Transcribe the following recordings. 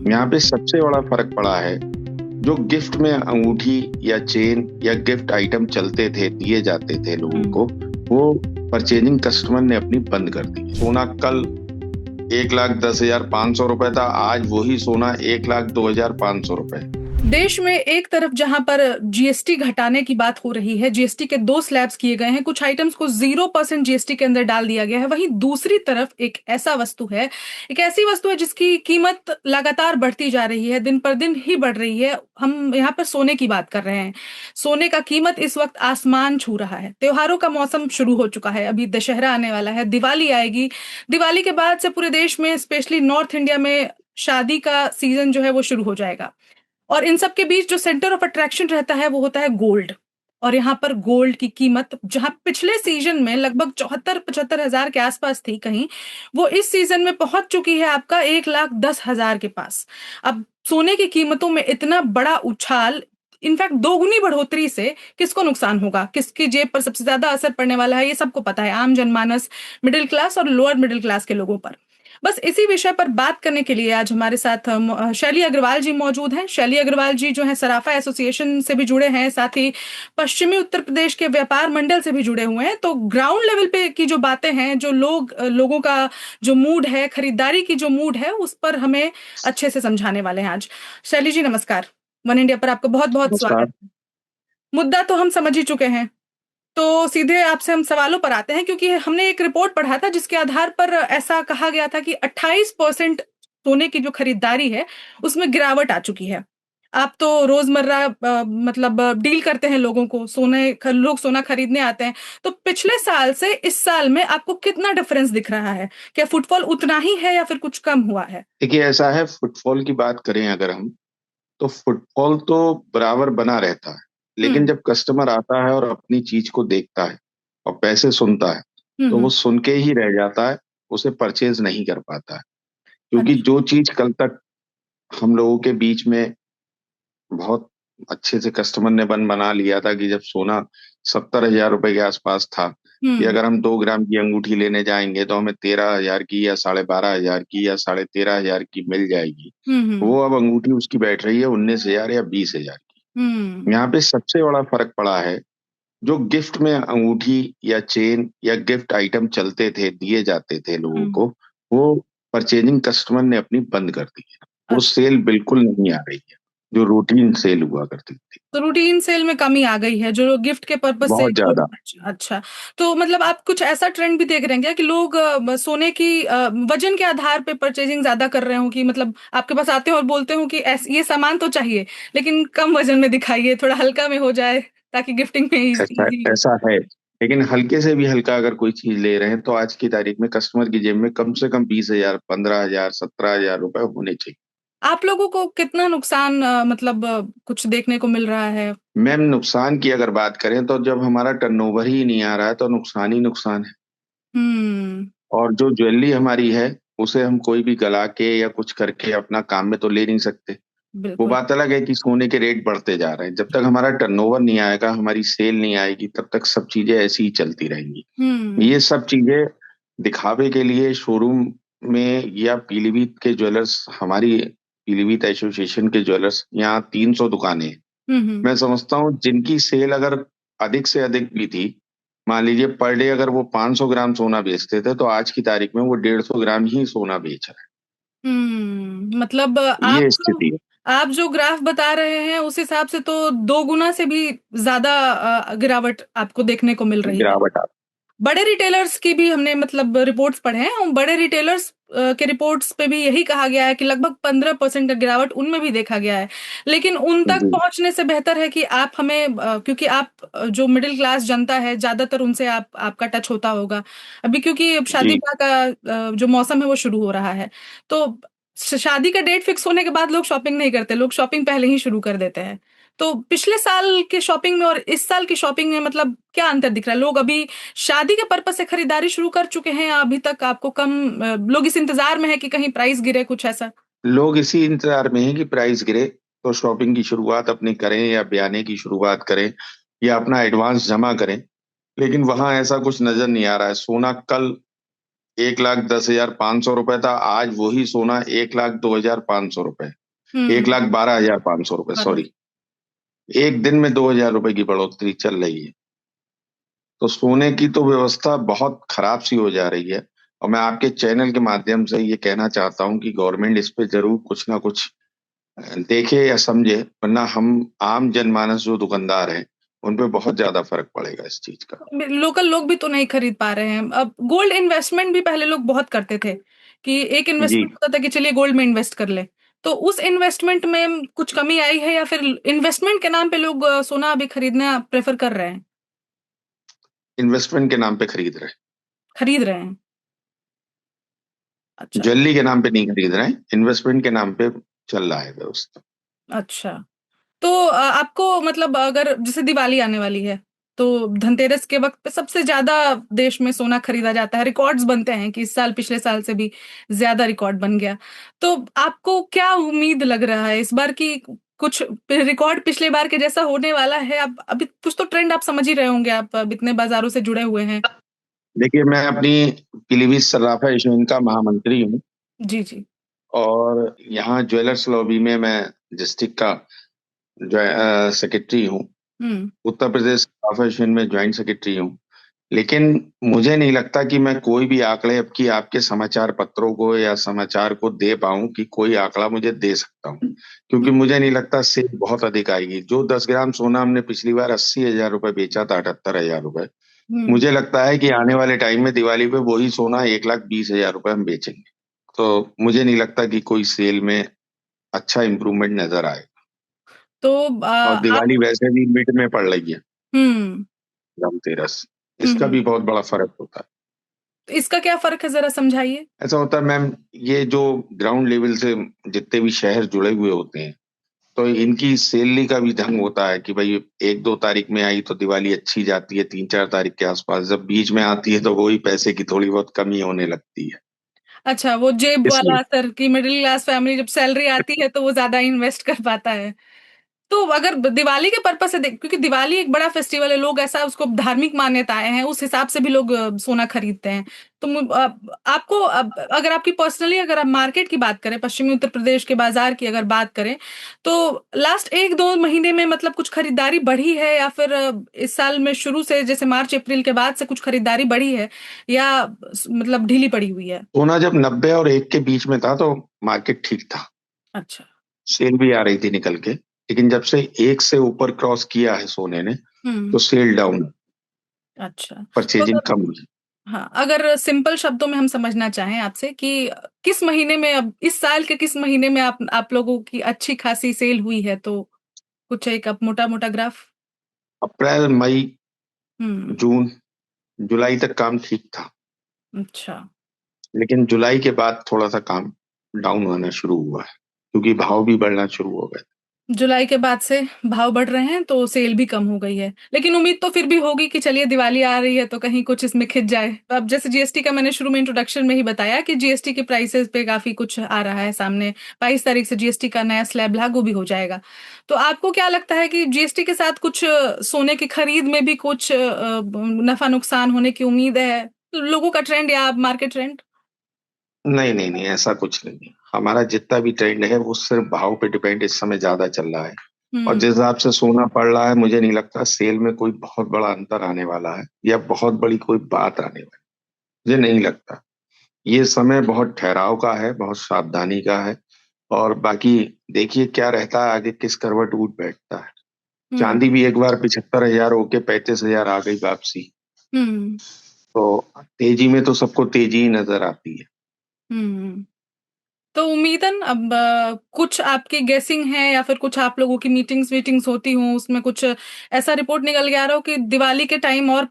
यहाँ पे सबसे बड़ा फर्क पड़ा है। जो गिफ्ट में अंगूठी या चेन या गिफ्ट आइटम चलते थे, दिए जाते थे लोगों हम्म। को, वो परचेजिंग कस्टमर ने अपनी बंद कर दी। सोना कल 1,10,500 रुपए था, आज वही सोना 1,02,500 रुपए। देश में एक तरफ जहां पर जीएसटी घटाने की बात हो रही है, जीएसटी के 2 स्लैब्स किए गए हैं, कुछ आइटम्स को 0% जीएसटी के अंदर डाल दिया गया है, वहीं दूसरी तरफ एक ऐसी वस्तु है जिसकी कीमत लगातार बढ़ती जा रही है, दिन पर दिन ही बढ़ रही है। हम यहाँ पर सोने की बात कर रहे हैं। सोने का कीमत इस वक्त आसमान छू रहा है। त्योहारों का मौसम शुरू हो चुका है, अभी दशहरा आने वाला है, दिवाली आएगी। दिवाली के बाद से पूरे देश में, स्पेशली नॉर्थ इंडिया में, शादी का सीजन जो है वो शुरू हो जाएगा। और इन सब के बीच जो सेंटर ऑफ अट्रैक्शन रहता है वो होता है गोल्ड। और यहाँ पर गोल्ड की कीमत जहां पिछले सीजन में लगभग 74-75 हजार के आसपास थी कहीं, वो इस सीजन में पहुंच चुकी है आपका 1,10,000 के पास। अब सोने की कीमतों में इतना बड़ा उछाल, इनफैक्ट दोगुनी बढ़ोतरी से किसको नुकसान होगा, किसकी जेब पर सबसे ज्यादा असर पड़ने वाला है, ये सबको पता है, आम जनमानस, मिडिल क्लास और लोअर मिडिल क्लास के लोगों पर। बस इसी विषय पर बात करने के लिए आज हमारे साथ शैली अग्रवाल जी मौजूद हैं। शैली अग्रवाल जी जो है सराफा एसोसिएशन से भी जुड़े हैं, साथ ही पश्चिमी उत्तर प्रदेश के व्यापार मंडल से भी जुड़े हुए हैं। तो ग्राउंड लेवल पे की जो बातें हैं, जो लोगों का जो मूड है, खरीदारी की जो मूड है, उस पर हमें अच्छे से समझाने वाले हैं आज। शैली जी नमस्कार। वन इंडिया पर आपका बहुत बहुत नमस्कार। स्वागत है। मुद्दा तो हम समझ ही चुके हैं, तो सीधे आपसे हम सवालों पर आते हैं, क्योंकि हमने एक रिपोर्ट पढ़ा था जिसके आधार पर ऐसा कहा गया था कि 28% सोने की जो खरीदारी है उसमें गिरावट आ चुकी है। आप तो रोजमर्रा मतलब डील करते हैं लोगों को, लोग सोना खरीदने आते हैं। तो पिछले साल से इस साल में आपको कितना डिफरेंस दिख रहा है? क्या फुटफॉल उतना ही है या फिर कुछ कम हुआ है? देखिए, ऐसा है, फुटफॉल की बात करें अगर हम, तो फुटफॉल तो बराबर बना रहता है। लेकिन हम्म। जब कस्टमर आता है और अपनी चीज को देखता है और पैसे सुनता है, तो वो हम्म। सुन के ही रह जाता है, उसे परचेज नहीं कर पाता है। क्योंकि अच्छा। जो चीज कल तक हम लोगों के बीच में बहुत अच्छे से कस्टमर ने बना लिया था कि जब सोना 70,000 रुपए के आसपास था, कि हम्म। अगर हम 2 ग्राम की अंगूठी लेने जाएंगे तो हमें 13,000 की या 12,500 की या 13,500 की मिल जाएगी। हम्म। वो अब अंगूठी उसकी बैठ रही है 19,000 या 20,000 हम्म। की। यहाँ पे सबसे बड़ा फर्क पड़ा है। जो गिफ्ट में अंगूठी या चेन या गिफ्ट आइटम चलते थे, दिए जाते थे लोगों हम्म। को, वो परचेजिंग कस्टमर ने अपनी बंद कर दी है। वो अच्छा। सेल बिल्कुल नहीं आ रही है जो रूटीन सेल हुआ करती थी। तो रूटीन सेल में कमी आ गई है, जो लोग गिफ्ट के पर्पज से बहुत ज्यादा। अच्छा अच्छा। तो मतलब आप कुछ ऐसा ट्रेंड भी देख रहे हैं क्या कि लोग सोने की वजन के आधार पे परचेजिंग ज्यादा कर रहे हो, कि मतलब आपके पास आते हो और बोलते हो कि ये सामान तो चाहिए लेकिन कम वजन में दिखाइए, थोड़ा हल्का में हो जाए, ताकि गिफ्टिंग में ऐसा इजी हो। ऐसा है। लेकिन हल्के से भी हल्का अगर कोई चीज ले रहे हैं तो आज की तारीख में कस्टमर की जेब में कम से कम 20,000, 15,000, 17,000 रुपए होने चाहिए। आप लोगों को कितना नुकसान मतलब कुछ देखने को मिल रहा है? मैम, नुकसान की अगर बात करें तो जब हमारा टर्नओवर ही नहीं आ रहा है तो नुकसान ही नुकसान है। हम्म। और जो ज्वेलरी हमारी है, उसे हम कोई भी गला के या कुछ करके अपना काम में तो ले नहीं सकते। वो बिल्कुल। बात अलग है कि सोने के रेट बढ़ते जा रहे हैं। जब तक हमारा टर्नओवर नहीं आएगा, हमारी सेल नहीं आएगी, तब तक सब चीजें ऐसी ही चलती रहेंगी। हम्म। ये सब चीजें दिखावे के लिए शोरूम में या पीलीभीत के ज्वेलर्स, हमारी पीलीभीत एसोसिएशन के ज्वेलर्स, यहाँ 300 दुकानें हैं। हम्म। मैं समझता हूँ जिनकी सेल अगर अधिक से अधिक भी थी, मान लीजिए पर डे अगर वो 500 ग्राम सोना बेचते थे, तो आज की तारीख में वो 150 ग्राम ही सोना बेच रहे मतलब हैं। ये स्थिति है। आप जो ग्राफ बता रहे हैं उस हिसाब से तो 2 गुना से भी ज्यादा गिरावट आपको देखने को मिल रही है। गिरावट आ बड़े रिटेलर्स की भी हमने मतलब रिपोर्ट्स पढ़े हैं, और बड़े रिटेलर्स के रिपोर्ट्स पे भी यही कहा गया है कि लगभग 15% का गिरावट उनमें भी देखा गया है। लेकिन उन तक जी। पहुंचने से बेहतर है कि आप हमें क्योंकि आप जो मिडिल क्लास जनता है, ज्यादातर उनसे आपका टच होता होगा अभी, क्योंकि अब शादी जी। ब्याह का जो मौसम है वो शुरू हो रहा है। तो शादी का डेट फिक्स होने के बाद लोग शॉपिंग नहीं करते, लोग शॉपिंग पहले ही शुरू कर देते हैं। तो पिछले साल के शॉपिंग में और इस साल की शॉपिंग में मतलब क्या अंतर दिख रहा है? लोग अभी शादी के पर्पज से खरीदारी शुरू कर चुके हैं, या अभी तक आपको लोग इस इंतजार में है कि कहीं प्राइस गिरे, कुछ ऐसा? लोग इसी इंतजार में हैं कि प्राइस गिरे तो शॉपिंग की शुरुआत अपनी करें या बयाने की शुरुआत करें या अपना एडवांस जमा करें। लेकिन वहां ऐसा कुछ नजर नहीं आ रहा है। सोना कल 1,10,500 रुपए था, आज वही सोना 1,02,500 रुपए, एक हम्म। लाख 12,500 रुपए, बराबर। सॉरी। एक दिन में 2,000 रुपए की बढ़ोतरी चल रही है। तो सोने की तो व्यवस्था बहुत खराब सी हो जा रही है। और मैं आपके चैनल के माध्यम से ये कहना चाहता हूँ कि गवर्नमेंट इस पे जरूर कुछ ना कुछ देखे या समझे, वरना हम आम जनमानस जो दुकानदार हैं उन पे बहुत ज्यादा फर्क पड़ेगा इस चीज का। लोकल लोग भी तो नहीं खरीद पा रहे हैं। अब गोल्ड इन्वेस्टमेंट भी पहले लोग बहुत करते थे कि एक जी। इन्वेस्टमेंट होता था कि चलिए गोल्ड में इन्वेस्ट कर ले। तो उस इन्वेस्टमेंट में कुछ कमी आई है या फिर इन्वेस्टमेंट के नाम पे लोग सोना अभी खरीदना प्रेफर कर रहे हैं? इन्वेस्टमेंट के नाम पे खरीद रहे खरीद रहे हैं। हैं, अच्छा। ज्वेलरी के नाम पे नहीं खरीद रहे हैं, इन्वेस्टमेंट के नाम पे चल रहा है व्यवस्था। अच्छा। तो आपको मतलब अगर जैसे दिवाली आने वाली है तो धनतेरस के वक्त पे सबसे ज्यादा देश में सोना खरीदा जाता है, रिकॉर्ड्स बनते हैं कि इस साल पिछले साल से भी ज्यादा रिकॉर्ड बन गया। तो आपको क्या उम्मीद लग रहा है इस बार की? कुछ रिकॉर्ड पिछले बार के जैसा होने वाला है? आप अभी कुछ तो ट्रेंड आप समझ ही रहे होंगे, आप अब इतने बाजारों से जुड़े हुए हैं। देखिए, मैं अपनी पीलीभीत सर्राफा यूनियन का महामंत्री हूँ। जी जी। और यहाँ ज्वेलर्स लॉबी में मैं डिस्ट्रिक्ट का जो सेक्रेटरी हूँ। हम्म। उत्तर प्रदेश सर्राफा यूनियन में ज्वाइंट सेक्रेटरी हूँ। लेकिन मुझे नहीं लगता कि मैं कोई भी आंकड़े अब की आपके समाचार पत्रों को या समाचार को दे पाऊं, कि कोई आंकड़ा मुझे दे सकता हूं। क्योंकि मुझे नहीं लगता सेल बहुत अधिक आएगी। जो 10 ग्राम सोना हमने पिछली बार 80,000 रुपए बेचा था, 78,000 रुपए, हम्म। मुझे लगता है कि आने वाले टाइम में दिवाली पे वही सोना 1,20,000 रुपए हम बेचेंगे। तो मुझे नहीं लगता कि कोई सेल में अच्छा इंप्रूवमेंट नजर आए। तो और आप। दिवाली वैसे भी मिड में पड़ रही है, हम्म। धनतेरस, इसका हम्म। भी बहुत बड़ा फर्क होता है। तो इसका क्या फर्क है, जरा समझाइए। ऐसा होता है मैम, ये जो ग्राउंड लेवल से जितने भी शहर जुड़े हुए होते हैं, तो इनकी सैलरी का भी ढंग होता है कि भाई 1-2 तारीख में आई तो दिवाली अच्छी जाती है, 3-4 तारीख के आसपास जब बीच में आती है तो वही पैसे की थोड़ी बहुत कमी होने लगती है। अच्छा, वो जेब वाला इसलिए असर कि मिडिल क्लास फैमिली जब सैलरी आती है तो वो ज्यादा इन्वेस्ट कर पाता है। तो अगर दिवाली के पर्पस से देख, क्योंकि दिवाली एक बड़ा फेस्टिवल है, लोग ऐसा उसको धार्मिक मान्यताएं हैं उस हिसाब से भी लोग सोना खरीदते हैं। तो आपको अगर आपकी पर्सनली अगर आप मार्केट की बात करें, पश्चिमी उत्तर प्रदेश के बाजार की अगर बात करें, तो लास्ट 1-2 महीने में मतलब कुछ खरीदारी बढ़ी है या फिर इस साल में शुरू से जैसे मार्च अप्रैल के बाद से कुछ खरीदारी बढ़ी है या मतलब ढीली पड़ी हुई है? सोना जब 90 और 1 के बीच में था तो मार्केट ठीक था, अच्छा। सेल भी आ रही थी निकल के। लेकिन जब से 1 से ऊपर क्रॉस किया है सोने ने, हम्म। तो सेल डाउन, अच्छा। तो परचेजिंग अगर कम हुई। हाँ, अगर सिंपल शब्दों में हम समझना चाहें आपसे कि किस महीने में, अब इस साल के किस महीने में आप लोगों की अच्छी खासी सेल हुई है, तो कुछ एक अब मोटा मोटा ग्राफ। अप्रैल, मई, हम्म। जून, जुलाई तक काम ठीक था। अच्छा। लेकिन जुलाई के बाद थोड़ा सा काम डाउन होना शुरू हुआ है, क्योंकि भाव भी बढ़ना शुरू हो गए। जुलाई के बाद से भाव बढ़ रहे हैं तो सेल भी कम हो गई है, लेकिन उम्मीद तो फिर भी होगी कि चलिए दिवाली आ रही है तो कहीं कुछ इसमें खिंच जाए। तो अब जैसे जीएसटी का मैंने शुरू में इंट्रोडक्शन में ही बताया कि जीएसटी के प्राइसेस पे काफी कुछ आ रहा है सामने। 22 तारीख से जीएसटी का नया स्लैब लागू भी हो जाएगा। तो आपको क्या लगता है कि जीएसटी के साथ कुछ सोने की खरीद में भी कुछ नफा नुकसान होने की उम्मीद है, लोगों का ट्रेंड या मार्केट ट्रेंड? नहीं नहीं नहीं, ऐसा कुछ नहीं है। हमारा जितना भी ट्रेंड है वो सिर्फ भाव पे डिपेंड इस समय ज्यादा चल रहा है। और हम्म। जिस हिसाब से सोना पड़ रहा है, मुझे नहीं लगता सेल में कोई बहुत बड़ा अंतर आने वाला है या बहुत बड़ी कोई बात आने वाली है। मुझे नहीं लगता। ये समय बहुत ठहराव का है, बहुत सावधानी का है। और बाकी देखिए क्या रहता है आगे, किस करवट उठ बैठता है। हम्म। चांदी भी एक बार 75,000 होके 35,000 आ गई वापसी। हम्म। तो तेजी में तो सबको तेजी ही नजर आती है। हम्म। तो उम्मीदन अब कुछ आपकी गेसिंग है या फिर कुछ आप लोगों की मीटिंग्स वीटिंग्स होती हूँ उसमें कुछ ऐसा रिपोर्ट निकल के आ रहा हो कि दिवाली के टाइम और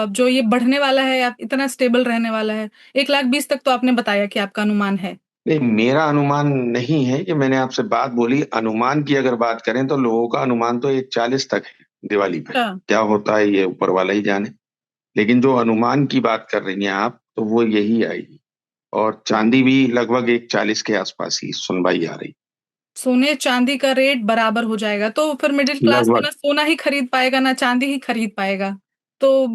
जो ये बढ़ने वाला है या इतना स्टेबल रहने वाला है? 1,20,000 तक तो आपने बताया कि आपका अनुमान है। नहीं, मेरा अनुमान नहीं है। कि मैंने आपसे बात बोली अनुमान की, अगर बात करें तो लोगों का अनुमान तो 1,40 तक है दिवाली पे। अच्छा। क्या होता है ये ऊपर वाला ही जाने। लेकिन जो अनुमान की बात कर रही हैं आप, तो वो यही आएगी। और चांदी भी लगभग 1,40 के आसपास ही सुनवाई आ रही। सोने चांदी का रेट बराबर हो जाएगा तो फिर मिडिल क्लास तो लगभग। ना सोना ही खरीद पाएगा ना चांदी ही खरीद पाएगा। तो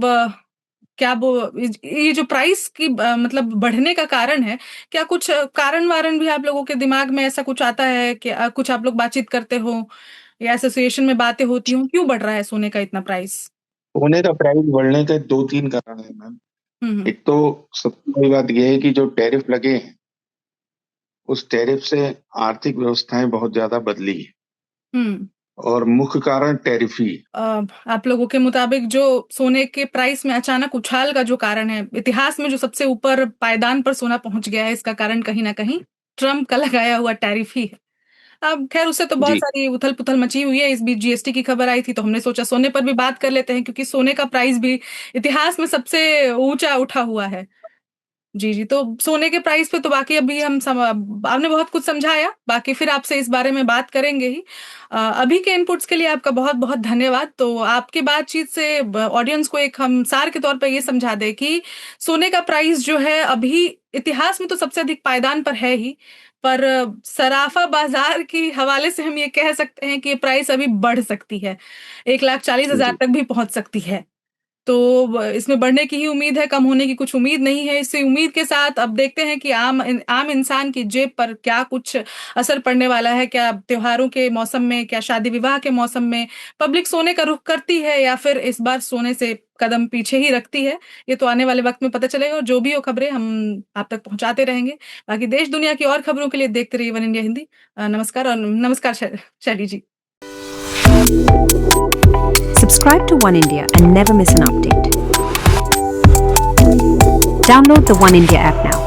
क्या वो ये जो प्राइस की मतलब बढ़ने का कारण है, क्या कुछ कारण वारण भी आप लोगों के दिमाग में ऐसा कुछ आता है कि कुछ आप लोग बातचीत करते हो या एसोसिएशन में बातें होती हो, क्यों बढ़ रहा है सोने का इतना प्राइस? सोने का प्राइस बढ़ने के दो तीन कारण है मैम। हम्म। एक तो सबसे बड़ी बात यह है कि जो टैरिफ लगे हैं, उस टैरिफ से आर्थिक व्यवस्थाएं बहुत ज्यादा बदली है, हम्म। और मुख्य कारण टैरिफ ही है। आप लोगों के मुताबिक जो सोने के प्राइस में अचानक उछाल का जो कारण है, इतिहास में जो सबसे ऊपर पायदान पर सोना पहुंच गया है, इसका कारण कहीं ना कहीं ट्रम्प का लगाया हुआ टैरिफ ही है। अब खैर उससे तो बहुत जी। सारी उथल पुथल मची हुई है। इस बीच जीएसटी की खबर आई थी तो हमने सोचा सोने पर भी बात कर लेते हैं, क्योंकि सोने का प्राइस भी इतिहास में सबसे ऊंचा उठा हुआ है। जी जी, तो सोने के प्राइस पे तो बाकी अभी आपने बहुत कुछ समझाया, बाकी फिर आपसे इस बारे में बात करेंगे ही। अभी के इनपुट्स के लिए आपका बहुत बहुत धन्यवाद। तो आपकी बातचीत से ऑडियंस को एक हम सार के तौर पर ये समझा दें कि सोने का प्राइस जो है अभी इतिहास में तो सबसे अधिक पायदान पर है ही, पर सराफा बाजार की हवाले से हम ये कह सकते हैं कि ये प्राइस अभी बढ़ सकती है, 1,40,000 जी। तक भी पहुंच सकती है। तो इसमें बढ़ने की ही उम्मीद है, कम होने की कुछ उम्मीद नहीं है। इसी उम्मीद के साथ अब देखते हैं कि आम इंसान की जेब पर क्या कुछ असर पड़ने वाला है। क्या त्योहारों के मौसम में, क्या शादी विवाह के मौसम में पब्लिक सोने का रुख करती है या फिर इस बार सोने से कदम पीछे ही रखती है, ये तो आने वाले वक्त में पता चलेगा। और जो भी हो खबरें हम आप तक पहुंचाते रहेंगे। बाकी देश दुनिया की और खबरों के लिए देखते रहिए वन इंडिया हिंदी। नमस्कार और नमस्कार शैली जी। Subscribe to One India and never miss an update. Download the One India app now.